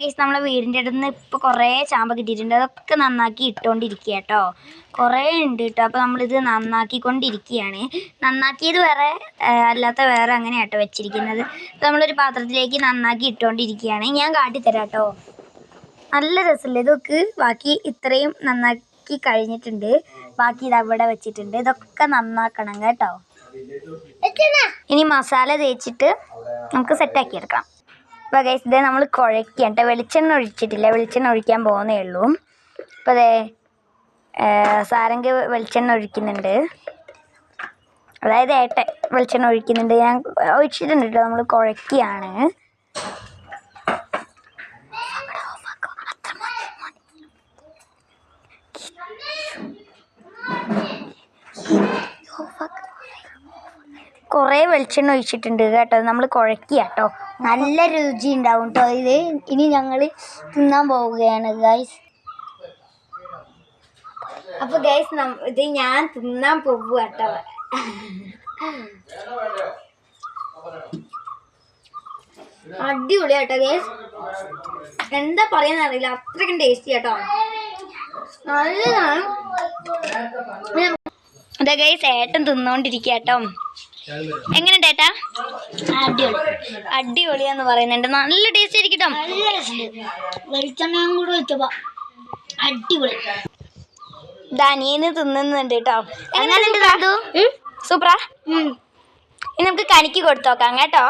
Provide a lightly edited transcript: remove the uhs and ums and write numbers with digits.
നമ്മളെ വീടിൻ്റെ അടുത്ത് നിന്ന് ഇപ്പോൾ കുറേ ചാമ്പ കിട്ടിയിട്ടുണ്ട്. അതൊക്കെ നന്നാക്കി ഇട്ടുകൊണ്ടിരിക്കുക കേട്ടോ. കുറേ ഉണ്ട് കേട്ടോ. അപ്പോൾ നമ്മളിത് നന്നാക്കിക്കൊണ്ടിരിക്കുകയാണ്. നന്നാക്കിയത് വേറെ, അല്ലാത്ത വേറെ അങ്ങനെയാണ് കേട്ടോ വെച്ചിരിക്കുന്നത്. നമ്മളൊരു പാത്രത്തിലേക്ക് നന്നാക്കി ഇട്ടുകൊണ്ടിരിക്കുകയാണ്. ഞാൻ കാട്ടിത്തരാം കേട്ടോ. നല്ല രസമില്ല ഇതൊക്കെ. ബാക്കി ഇത്രയും നന്നാക്കി കഴിഞ്ഞിട്ടുണ്ട്. ബാക്കി ഇത് അവിടെ വെച്ചിട്ടുണ്ട്. ഇതൊക്കെ നന്നാക്കണം കേട്ടോ. ഇനി മസാല തേച്ചിട്ട് നമുക്ക് സെറ്റാക്കി എടുക്കാം. അപ്പോൾ ഗൈസ് ഇതേ നമ്മൾ കുഴയ്ക്കാം കേട്ടോ. വെളിച്ചെണ്ണ ഒഴിച്ചിട്ടില്ല, വെളിച്ചെണ്ണ ഒഴിക്കാൻ പോകുന്നേ ഉള്ളൂ. അപ്പോൾ അതേ സാരംഗ് വെളിച്ചെണ്ണ ഒഴിക്കുന്നുണ്ട്, അതായത് ഏട്ടൻ വെളിച്ചെണ്ണ ഒഴിക്കുന്നുണ്ട്. ഞാൻ ഒഴിച്ചിട്ടുണ്ട് കേട്ടോ. നമ്മൾ കുഴയ്ക്കുകയാണ്. കുറേ വെളിച്ചെണ്ണ ഒഴിച്ചിട്ടുണ്ട് കേട്ടോ. നമ്മൾ കുഴയ്ക്കുക കേട്ടോ. നല്ല രുചി ഉണ്ടാവും കേട്ടോ ഇത്. ഇനി ഞങ്ങൾ തിന്നാൻ പോവുകയാണ് ഗൈസ്. അപ്പോൾ ഗൈസ് ഇത് ഞാൻ തിന്നാൻ പോകുക കേട്ടോ. അടിപൊളി കേട്ടോ ഗൈസ്. എന്താ പറയാന്ന് അറിയില്ല, അത്രയ്ക്കും ടേസ്റ്റി കേട്ടോ. നല്ലതാണ്. അതെ ഗൈസ് ഏട്ടൻ തിന്നോണ്ടിരിക്കുക കേട്ടോ. എങ്ങനെയുണ്ട് ഏട്ടാ? അടിപൊളിയാന്ന് പറയുന്നുണ്ട്. നല്ല ടേസ്റ്റ് ആയിരിക്കും. വെളിച്ചെണ്ണയും കൂടെ വെച്ചപ്പോ അടിപൊളി. ദാനിയന് തിന്നുന്നുണ്ട് കേട്ടോ. എങ്ങനെയുണ്ട്? സൂപ്പറാ. ഇനി നമുക്ക് കണിക്ക് കൊടുത്തോക്കാം കേട്ടോ.